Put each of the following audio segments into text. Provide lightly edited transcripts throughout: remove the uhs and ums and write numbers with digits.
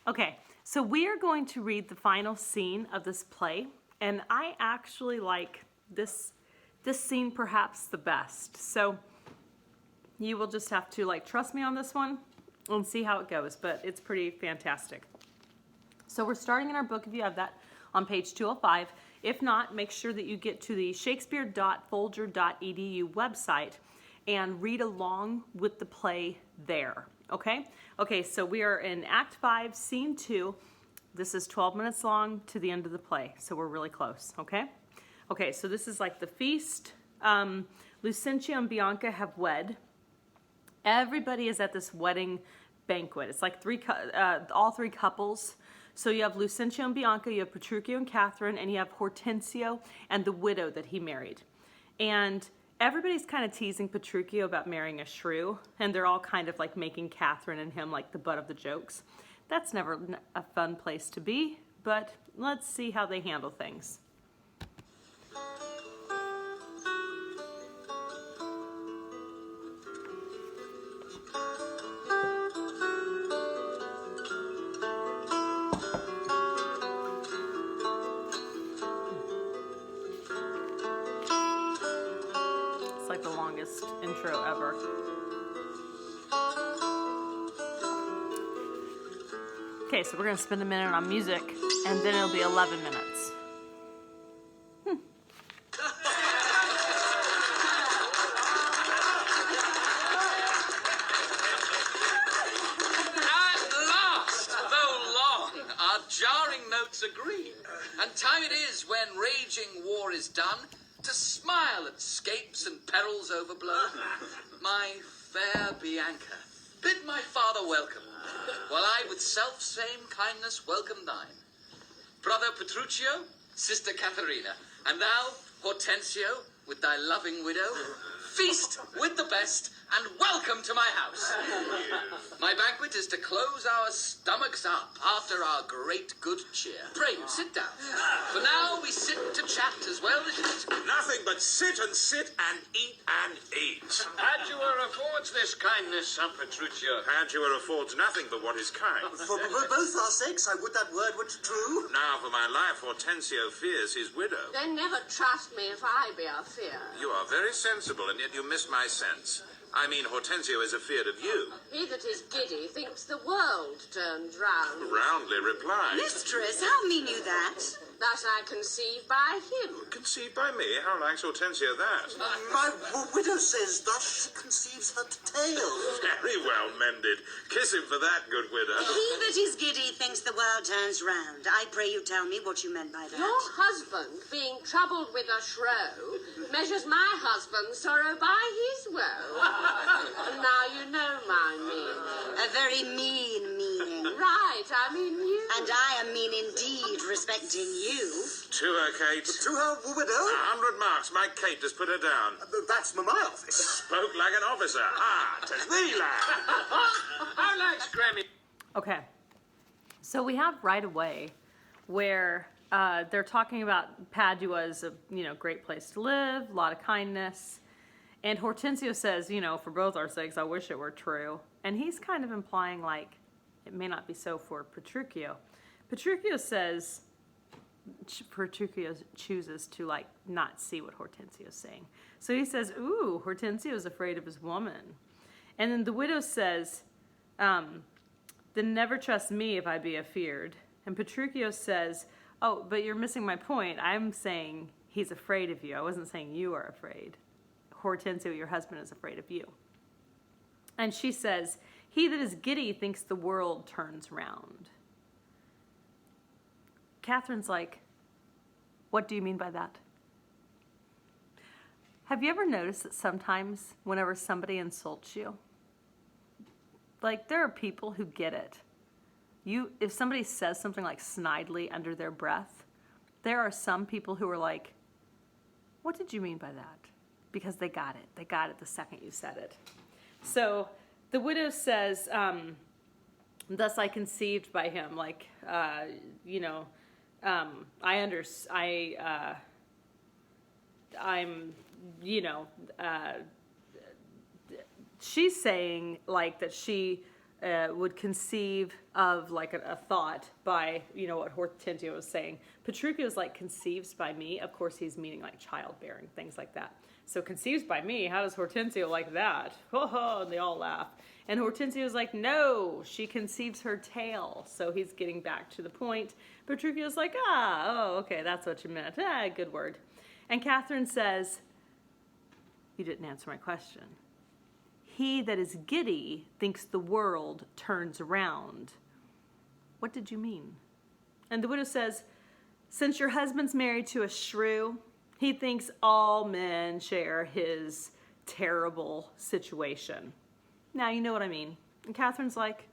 Okay, so we are going to read the final scene of this play, and I actually like this scene perhaps the best. So you will just have to trust me on this one and see how it goes, but it's pretty fantastic. So we're starting in our book if you have that on page 205. If not, make sure that you get to the shakespeare.folger.edu website and read along with the play there, okay? Okay, so we are in Act 5, Scene 2. This is 12 minutes long to the end of the play, so we're really close, okay? Okay, so this is like the feast. Lucentio and Bianca have wed. Everybody is at this wedding banquet. It's like all three couples. So you have Lucentio and Bianca, you have Petruchio and Catherine, and you have Hortensio and the widow that he married. And everybody's kind of teasing Petruchio about marrying a shrew, and they're all kind of like making Catherine and him like the butt of the jokes. That's never a fun place to be, but let's see how they handle things. Like the longest intro ever. Okay, so we're gonna spend a minute on music, and then it'll be 11 minutes. At last, though long, our jarring notes agree, and time it is when raging war is done to smile at scapes and perils overblown. My fair Bianca, bid my father welcome, while I with self-same kindness welcome thine. Brother Petruchio, sister Katharina, and thou, Hortensio, with thy loving widow, feast with the best, and welcome to my house. My banquet is to close our stomachs up after our great good cheer. Pray you, sit down. For now we sit to chat as well as eat. Nothing but sit and eat and eat. Padua affords this kindness, San Petruchio. Padua affords nothing but what is kind. For both our sakes, I would that word were true. Now, for my life, Hortensio fears his widow. Then never trust me if I be afeard. You are very sensible, and yet you miss my sense. I mean, Hortensio is afeard of you. He that is giddy thinks the world turns round. Roundly replied. Mistress, how mean you that? That I conceive by him. Conceived by me? How likes Hortensio that? My widow says thus she conceives her tale. Very well mended. Kiss him for that, good widow. He that is giddy thinks the world turns round. I pray you tell me what you meant by that. Your husband, being troubled with a shrow, measures my husband's sorrow by his woe. And now you know my meaning. A very mean meaning. Right, I mean you. And I am mean indeed, respecting you. To her, Kate. To her widow? 100 marks. My Kate, just put her down. That's my office. Spoke like an officer. Ah, 'tis thee, lad. How likes Grammy? Okay, so we have right away where they're talking about Padua as a great place to live, a lot of kindness, and Hortensio says, for both our sakes, I wish it were true, and he's kind of implying like it may not be so for Petruchio. Petruchio chooses to not see what Hortensio's saying, so he says, "Ooh, Hortensio's afraid of his woman," and then the widow says, "Then never trust me if I be afeard." And Petruchio says, "Oh, but you're missing my point. I'm saying he's afraid of you. I wasn't saying you are afraid. Hortensio, your husband, is afraid of you." And she says, "He that is giddy thinks the world turns round." Catherine's like, "What do you mean by that?" Have you ever noticed that sometimes whenever somebody insults you, there are people who get it. If somebody says something like snidely under their breath, there are some people who are like, "What did you mean by that?" Because they got it. They got it the second you said it. So the widow says, "Thus I conceived by him." She's saying that she would conceive of like a thought by, you know, what Hortensio was saying. Petruchio is like conceives by me. Of course, he's meaning like childbearing, things like that. So conceives by me, how does Hortensio like that? Ho ho, and they all laugh. And Hortensio is like, no, she conceives her tail. So he's getting back to the point. Petruchio's like, oh, okay, that's what you meant. Good word. And Catherine says, you didn't answer my question. He that is giddy thinks the world turns around. What did you mean? And the widow says, since your husband's married to a shrew, he thinks all men share his terrible situation. Now you know what I mean. And Catherine's like,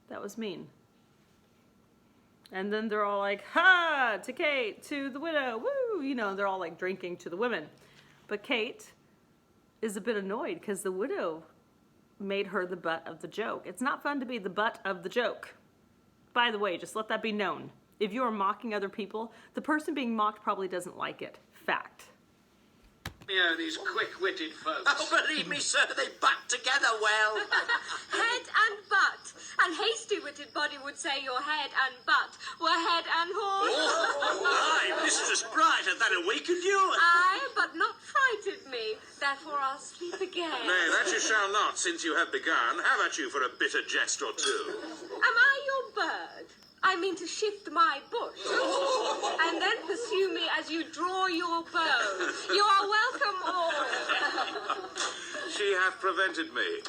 that was mean. And then they're all like, ha, to Kate, to the widow, woo, you know, they're all like drinking to the women. But Kate is a bit annoyed because the widow made her the butt of the joke. It's not fun to be the butt of the joke. By the way, just let that be known. If you are mocking other people, the person being mocked probably doesn't like it. Fact. Yeah, these quick-witted folks. Oh, believe me, sir, they butt together well. Head and butt. And hasty-witted body would say your head and butt were head and horse. Aye, Mistress Bright, had that awakened you? Aye, but not frighted me. Therefore I'll sleep again. Nay, that you shall not, since you have begun. Have at you for a bitter jest or two. Am I your bird? I mean to shift my bush. And then pursue me as you draw your bow. You are welcome all. She hath prevented me.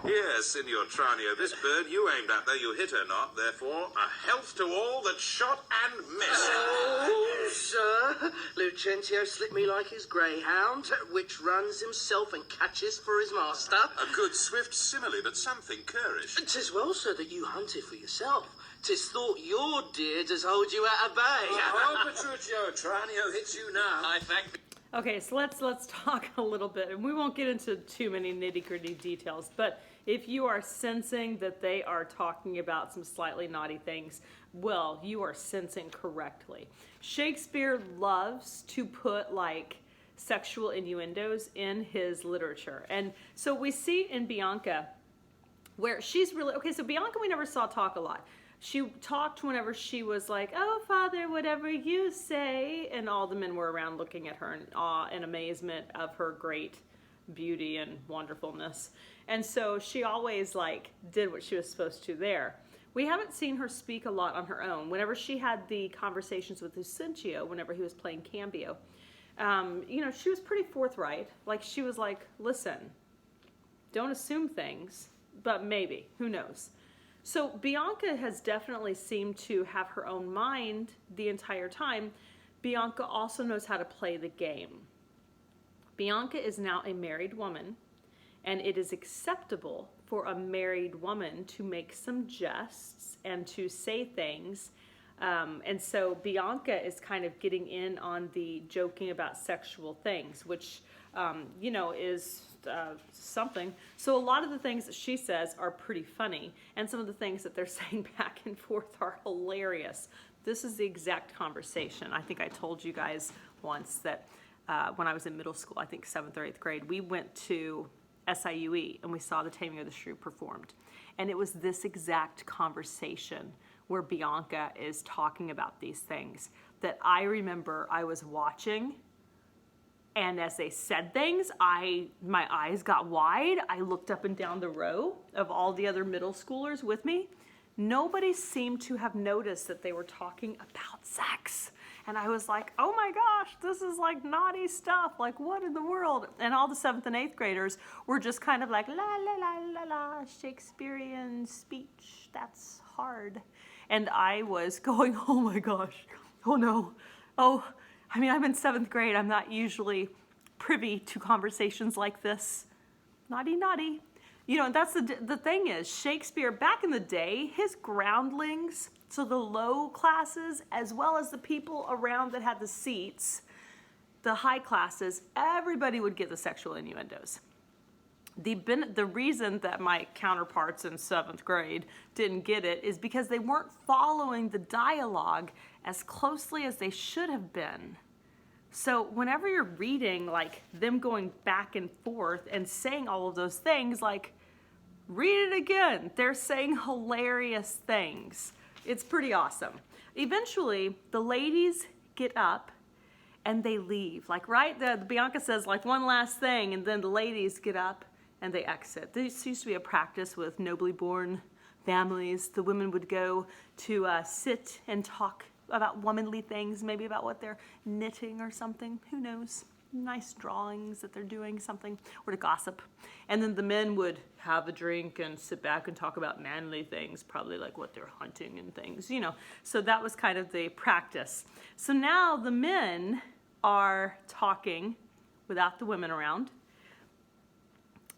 Yes, Signor Tranio, this bird you aimed at, though you hit her not, therefore, a health to all that shot and missed. Oh, sir, Lucentio slipped me like his greyhound, which runs himself and catches for his master. A good swift simile, but something currish. 'Tis well, sir, that you hunted for yourself. 'Tis thought your deer does hold you at a bay. Oh, Petruchio, Tranio hits you now. I thank Okay, so let's talk a little bit, and we won't get into too many nitty-gritty details, but if you are sensing that they are talking about some slightly naughty things, well, you are sensing correctly. Shakespeare loves to put like sexual innuendos in his literature, and so we see in Bianca where she's really, okay, so Bianca we never saw talk a lot. She talked whenever she was like, oh, Father, whatever you say. And all the men were around looking at her in awe and amazement of her great beauty and wonderfulness. And so she always like did what she was supposed to there. We haven't seen her speak a lot on her own. Whenever she had the conversations with Lucentio, whenever he was playing Cambio, you know, she was pretty forthright. Like she was like, listen, don't assume things, but maybe, who knows? So Bianca has definitely seemed to have her own mind the entire time. Bianca also knows how to play the game. Bianca is now a married woman, and it is acceptable for a married woman to make some jests and to say things. And so Bianca is kind of getting in on the joking about sexual things, which, you know, is something. So a lot of the things that she says are pretty funny, and some of the things that they're saying back and forth are hilarious. This is the exact conversation. I think I told you guys once that when I was in middle school, I think 7th or 8th grade, we went to SIUE and we saw The Taming of the Shrew performed. And it was this exact conversation where Bianca is talking about these things that I remember I was watching. And as they said things, my eyes got wide. I looked up and down the row of all the other middle schoolers with me. Nobody seemed to have noticed that they were talking about sex. And I was like, oh my gosh, this is like naughty stuff. Like, what in the world? And all the 7th and 8th graders were just kind of like, la, la, la, la, la, Shakespearean speech. That's hard. And I was going, oh my gosh, oh no, oh, I mean, I'm in 7th grade. I'm not usually privy to conversations like this. Naughty, naughty. You know, that's the thing is, Shakespeare, back in the day, his groundlings, so the low classes, as well as the people around that had the seats, the high classes, everybody would get the sexual innuendos. The reason that my counterparts in 7th grade didn't get it is because they weren't following the dialogue as closely as they should have been. So whenever you're reading like them going back and forth and saying all of those things, like, Read it again. They're saying hilarious things. It's pretty awesome. Eventually, the ladies get up and they leave. Like, right? The Bianca says, like, one last thing, and then the ladies get up and they exit. This used to be a practice with nobly born families. The women would go to sit and talk about womanly things, maybe about what they're knitting or something. Who knows? Nice drawings that they're doing, something, or to gossip. And then the men would have a drink and sit back and talk about manly things, probably like what they're hunting and things, you know. So that was kind of the practice. So now the men are talking without the women around.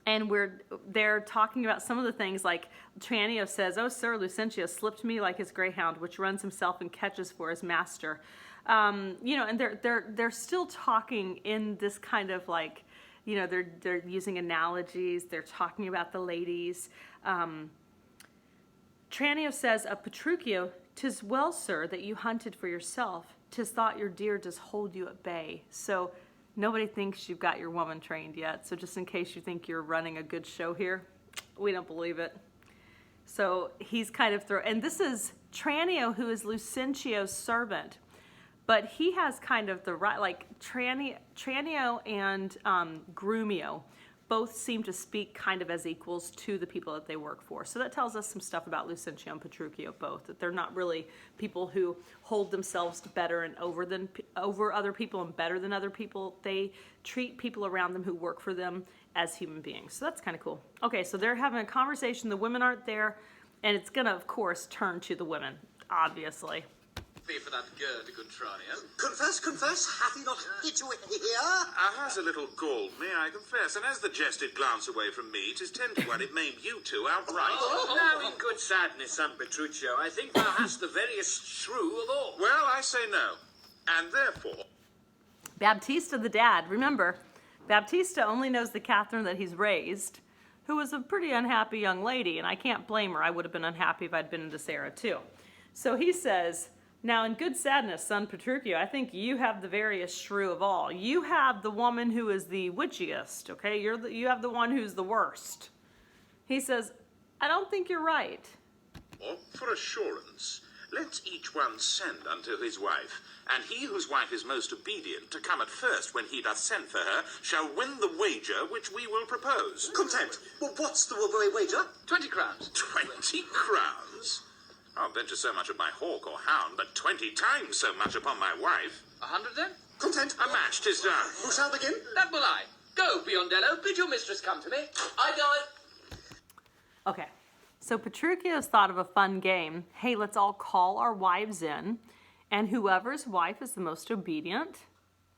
And they're talking about some of the things, like Tranio says, "Oh, sir, Lucentio slipped me like his greyhound, which runs himself and catches for his master." You know, and they're still talking in this kind of like, you know, they're using analogies. They're talking about the ladies. Tranio says of Petruchio, "'Tis well, sir, that you hunted for yourself. 'Tis thought your deer does hold you at bay." So nobody thinks you've got your woman trained yet. So just in case you think you're running a good show here, we don't believe it. So he's kind of and this is Tranio, who is Lucentio's servant. But he has kind of the right, like Tranio and Grumio both seem to speak kind of as equals to the people that they work for. So that tells us some stuff about Lucentio and Petruchio both, that they're not really people who hold themselves better and over other people and better than other people. They treat people around them who work for them as human beings. So that's kind of cool. Okay, so they're having a conversation. The women aren't there, and it's going to, of course, turn to the women, obviously. For that gird, good Tranio. Confess, hath he not hit you here? Has a little galled me, I confess, and as the jest did glance away from me, 'tis 10 to 1 it maimed you two outright. Now, in good sadness, San Petruchio, I think thou hast the veriest shrew of all. Well, I say no, and therefore... Baptista, the dad, remember, Baptista only knows the Catherine that he's raised, who was a pretty unhappy young lady, and I can't blame her. I would have been unhappy if I'd been in this era too. So he says, "Now, in good sadness, son Petruchio, I think you have the veriest shrew of all. You have the woman who is the witchiest, okay? You have the one who's the worst." He says, "I don't think you're right." Or, for assurance, let each one send unto his wife, and he whose wife is most obedient to come at first when he doth send for her shall win the wager which we will propose. Content. Well, what's the wager? 20 crowns. 20 crowns? I'll venture so much of my hawk or hound, but 20 times so much upon my wife. 100 then? Content. A match 'tis done. Who shall begin? That will I. Go, Biondello, bid your mistress come to me. I go. Okay, so Petruchio's thought of a fun game. Hey, let's all call our wives in, and whoever's wife is the most obedient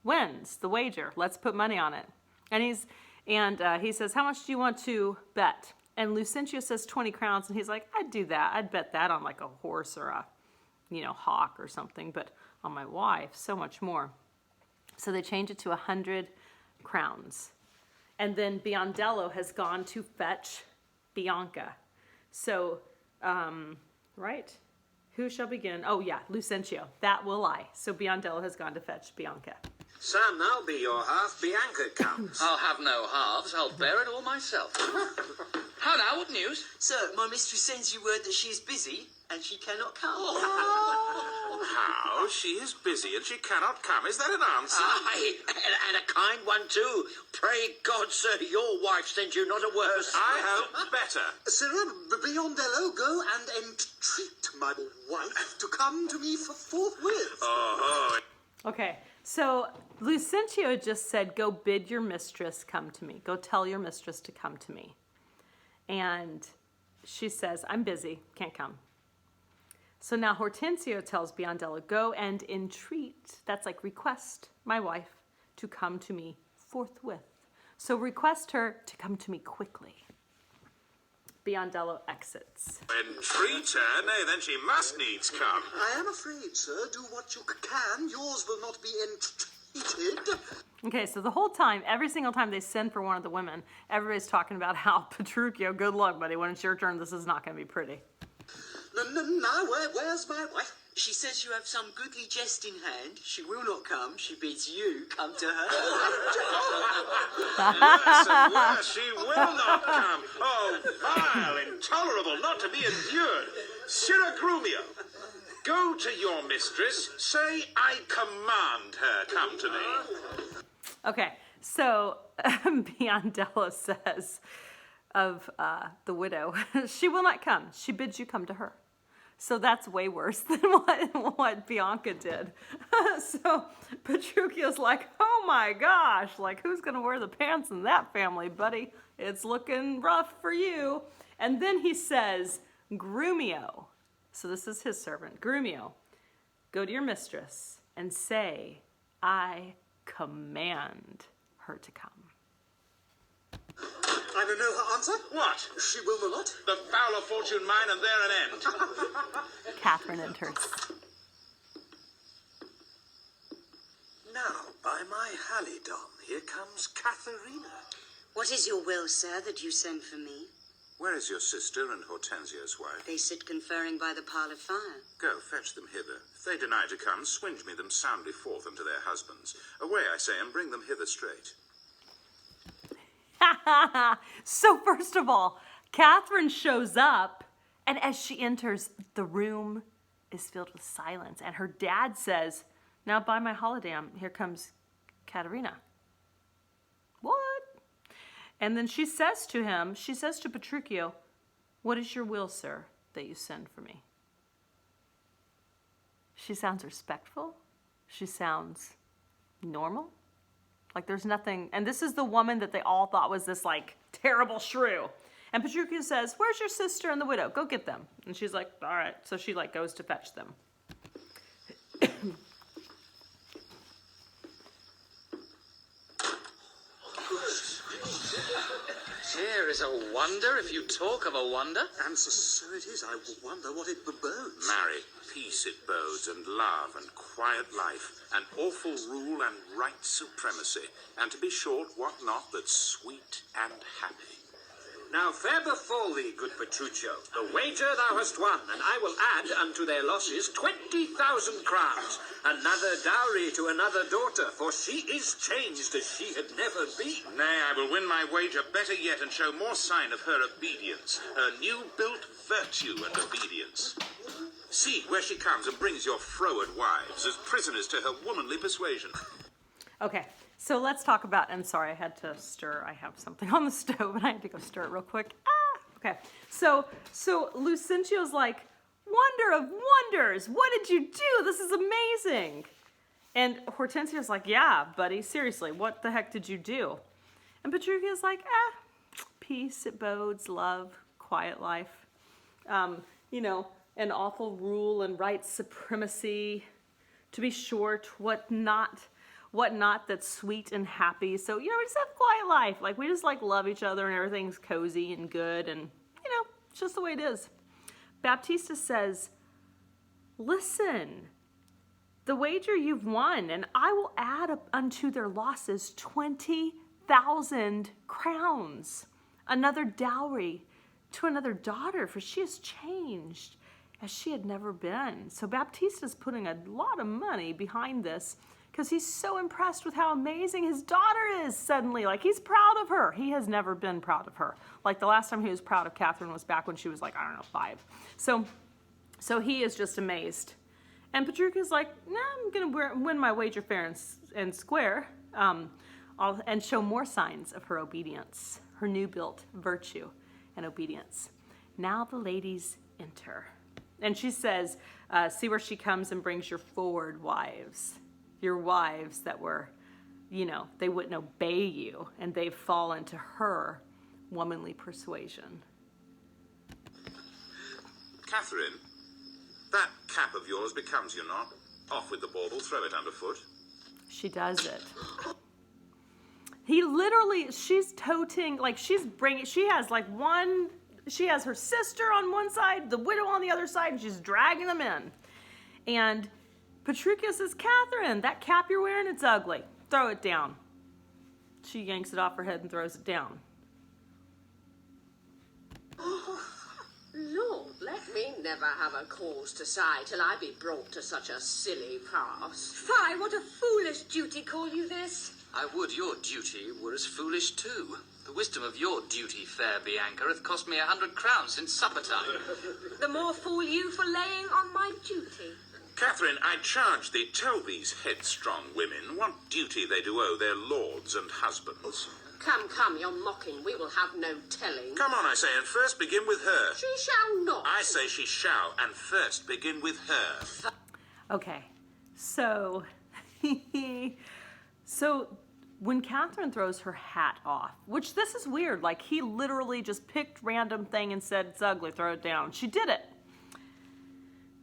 wins the wager. Let's put money on it. And he says, "How much do you want to bet?" And Lucentio says 20 crowns, and he's like, "I'd do that. I'd bet that on like a horse or a, hawk or something, but on my wife, so much more." So they change it to 100 crowns. And then Biondello has gone to fetch Bianca. So, right? Who shall begin? Oh yeah, Lucentio. That will I. So Biondello has gone to fetch Bianca. Sam, now be your half. Bianca comes. I'll have no halves. I'll bear it all myself. How now? What news? Sir, my mistress sends you word that she is busy and she cannot come. How? She is busy and she cannot come. Is that an answer? Aye, and a kind one too. Pray God, sir, your wife sends you not a worse. I hope better. Sirrah, Biondello, go and entreat my wife to come to me forthwith. Oh, Okay, so Lucentio just said, "Go bid your mistress come to me. Go tell your mistress to come to me." And she says, "I'm busy, can't come." So now Hortensio tells Biondello, "Go and entreat," that's like request my wife to come to me forthwith. So request her to come to me quickly. Biondello exits. entreat her? Nay, then she must needs come. I am afraid, sir, do what you can. Yours will not be entreated. Okay, so the whole time, every single time they send for one of the women, everybody's talking about how, "Petruchio, good luck, buddy. When it's your turn, this is not going to be pretty." Now, where's my wife? She says you have some goodly jest in hand. She will not come. She bids you come to her. Worse and worse, she will not come. Oh, vile, intolerable, not to be endured. Sirrah Grumio, go to your mistress. Say I command her come to me. Okay, so Biondello says of the widow, she will not come. She bids you come to her. So that's way worse than what Bianca did. So Petruchio's like, oh my gosh, like who's gonna wear the pants in that family, buddy? It's looking rough for you. And then he says, Grumio, so this is his servant, Grumio, go to your mistress and say, I command her to come. I don't know her answer. What? She will not. The foul of fortune mine, and there an end. Catherine enters. Now, by my Halidom, here comes Katharina. What is your will, sir, that you send for me? Where is your sister and Hortensio's wife? They sit conferring by the parlour fire. Go, fetch them hither. If they deny to come, swinge me them soundly forth unto their husbands. Away, I say, and bring them hither straight. So first of all, Catherine shows up, and as she enters, the room is filled with silence. And her dad says, now by my hologram, here comes Katerina. What? And then she says to him, she says to Petruchio, what is your will, sir, that you send for me? She sounds respectful. She sounds normal. Like there's nothing, and this is the woman that they all thought was this like terrible shrew. And Petruchio says, where's your sister and the widow? Go get them. And she's like, all right. So she like goes to fetch them. Here is a wonder, if you talk of a wonder. And so it is. I wonder what it bodes. Marry, peace it bodes, and love, and quiet life, and awful rule, and right supremacy, and to be short, what not that's sweet and happy. Now fair befall thee, good Petruchio, the wager thou hast won, and I will add unto their losses 20,000 crowns, another dowry to another daughter, for she is changed as she had never been. Nay, I will win my wager better yet, and show more sign of her obedience, her new-built virtue and obedience. See, where she comes and brings your froward wives as prisoners to her womanly persuasion. Okay, so let's talk about, and sorry, I had to stir. I have something on the stove, and I had to go stir it real quick. Okay, so Lucentio's like, wonder of wonders, what did you do? This is amazing. And Hortensio's like, yeah, buddy, seriously, what the heck did you do? And Petruchio's like, peace, it bodes, love, quiet life. An awful rule and right supremacy, to be short, what not that's sweet and happy. So, we just have a quiet life. Like, we just, love each other and everything's cozy and good. And, it's just the way it is. Baptista says, listen, the wager you've won, and I will add up unto their losses 20,000 crowns, another dowry to another daughter, for she has changed as she had never been. So Baptista's putting a lot of money behind this because he's so impressed with how amazing his daughter is suddenly. Like, he's proud of her. He has never been proud of her. Like, the last time he was proud of Catherine was back when she was 5. So he is just amazed. And Petruchio's like, nah, I'm going to win my wager fair and square and show more signs of her obedience, her new-built virtue and obedience. Now the ladies enter. And she says, see where she comes and brings your forward wives. Your wives that were, they wouldn't obey you, and they've fallen to her womanly persuasion. Catherine, That cap of yours becomes you not. Off with the bauble, throw it underfoot. She does it. He literally, she's toting, she has her sister on one side, the widow on the other side, and she's dragging them in. And Petruchio says, Catherine, that cap you're wearing, it's ugly. Throw it down. She yanks it off her head and throws it down. Lord, let me never have a cause to sigh till I be brought to such a silly pass. Fie, what a foolish duty call you this? I would your duty were as foolish too. The wisdom of your duty, fair Bianca, hath cost me 100 crowns since supper time. The more fool you for laying on my duty. Catherine, I charge thee, tell these headstrong women what duty they do owe their lords and husbands. Come, come, you're mocking. We will have no telling. Come on, I say, and first begin with her. She shall not. I say she shall, and first begin with her. Okay, so, so when Catherine throws her hat off, which this is weird, like he literally just picked random thing and said, it's ugly, throw it down. She did it.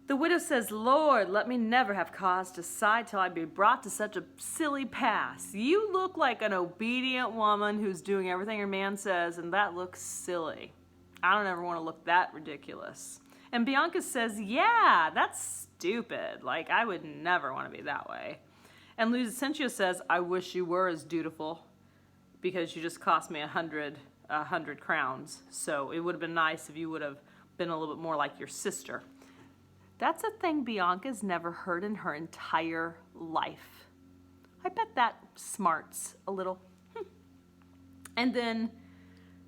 The widow says, Lord, let me never have cause to sigh till I be brought to such a silly pass. You look like an obedient woman who's doing everything her man says, and that looks silly. I don't ever want to look that ridiculous. And Bianca says, yeah, that's stupid. Like, I would never want to be that way. And Lucentio says, I wish you were as dutiful, because you just cost me 100 crowns. So it would have been nice if you would have been a little bit more like your sister. That's a thing Bianca's never heard in her entire life. I bet that smarts a little. And then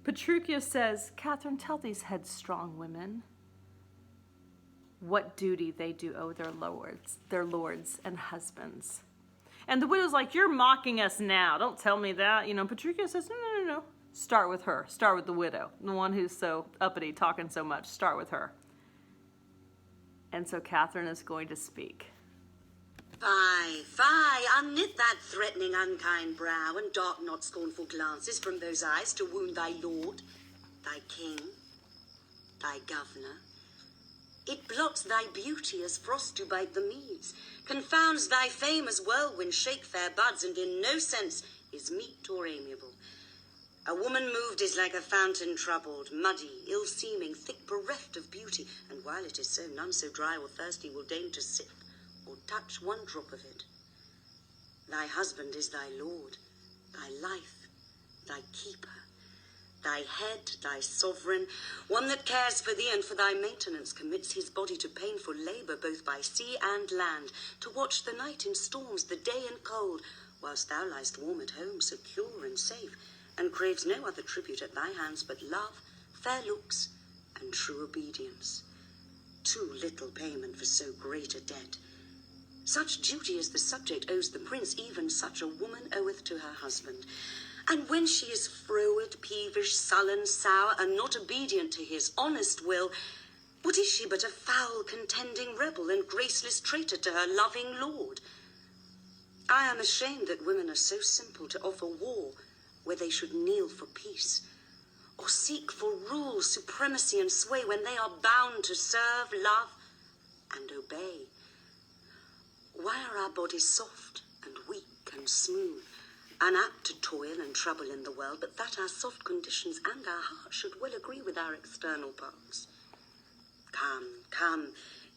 Petruchio says, Catherine, tell these headstrong women what duty they do owe their lords and husbands. And the widow's like, you're mocking us now. Don't tell me that. You know, Petruchio says, no. Start with her. Start with the widow. The one who's so uppity, talking so much. Start with her. And so Catherine is going to speak. Fie, unknit that threatening, unkind brow, and dart not scornful glances from those eyes to wound thy lord, thy king, thy governor. It blots thy beauty as frost do bite the meads, confounds thy fame as whirlwinds shake fair buds, and in no sense is meet or amiable. A woman moved is like a fountain troubled, muddy, ill-seeming, thick, bereft of beauty, and while it is so, none so dry or thirsty will deign to sip or touch one drop of it. Thy husband is thy lord, thy life, thy keeper, thy head, thy sovereign, one that cares for thee and for thy maintenance, commits his body to painful labour both by sea and land, to watch the night in storms, the day in cold, whilst thou liest warm at home, secure and safe, and craves no other tribute at thy hands but love, fair looks, and true obedience. Too little payment for so great a debt. Such duty as the subject owes the prince, even such a woman oweth to her husband. And when she is froward, peevish, sullen, sour, and not obedient to his honest will, what is she but a foul, contending rebel and graceless traitor to her loving lord? I am ashamed that women are so simple to offer war where they should kneel for peace, or seek for rule, supremacy, and sway when they are bound to serve, love, and obey. Why are our bodies soft and weak and smooth, unapt to toil and trouble in the world, but that our soft conditions and our hearts should well agree with our external parts? Come,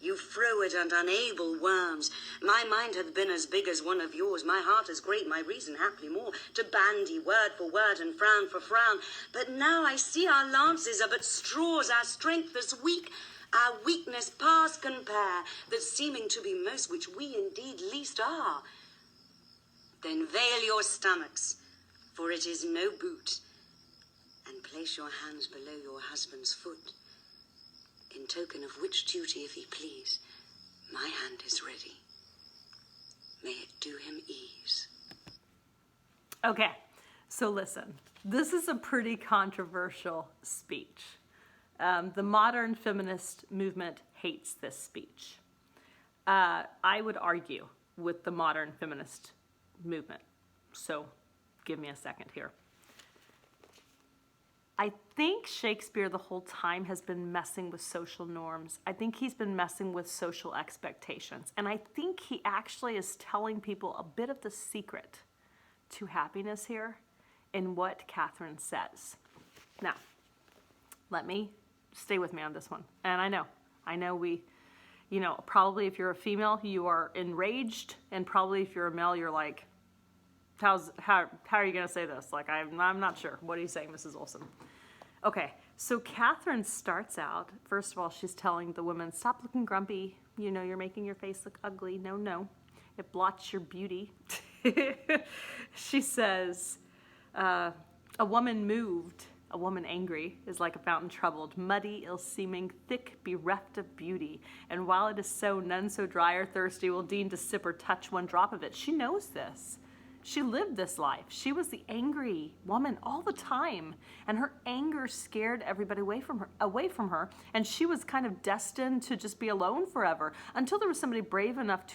you froward and unable worms, my mind hath been as big as one of yours, my heart as great, my reason haply more, to bandy word for word and frown for frown. But now I see our lances are but straws, our strength is weak, our weakness past compare, that seeming to be most, which we indeed least are. Then veil your stomachs, for it is no boot, and place your hands below your husband's foot, in token of which duty, if he please, my hand is ready. May it do him ease. Okay, so listen, this is a pretty controversial speech. The modern feminist movement hates this speech. I would argue with the modern feminist movement. So give me a second here. I think Shakespeare the whole time has been messing with social norms. I think he's been messing with social expectations. And I think he actually is telling people a bit of the secret to happiness here in what Catherine says. Now, stay with me on this one. And I know probably if you're a female, you are enraged. And probably if you're a male, you're like, how are you going to say this? Like, I'm not sure. What are you saying, Mrs. Olson? Okay, So Catherine starts out, first of all, she's telling the woman, stop looking grumpy. You know, you're making your face look ugly. No, no. It blots your beauty. She says, a woman moved, a woman angry, is like a fountain troubled, muddy, ill-seeming, thick, bereft of beauty. And while it is so, none so dry or thirsty will deign to sip or touch one drop of it. She knows this. She lived this life. She was the angry woman all the time, and her anger scared everybody away from her, and she was kind of destined to just be alone forever until there was somebody brave enough to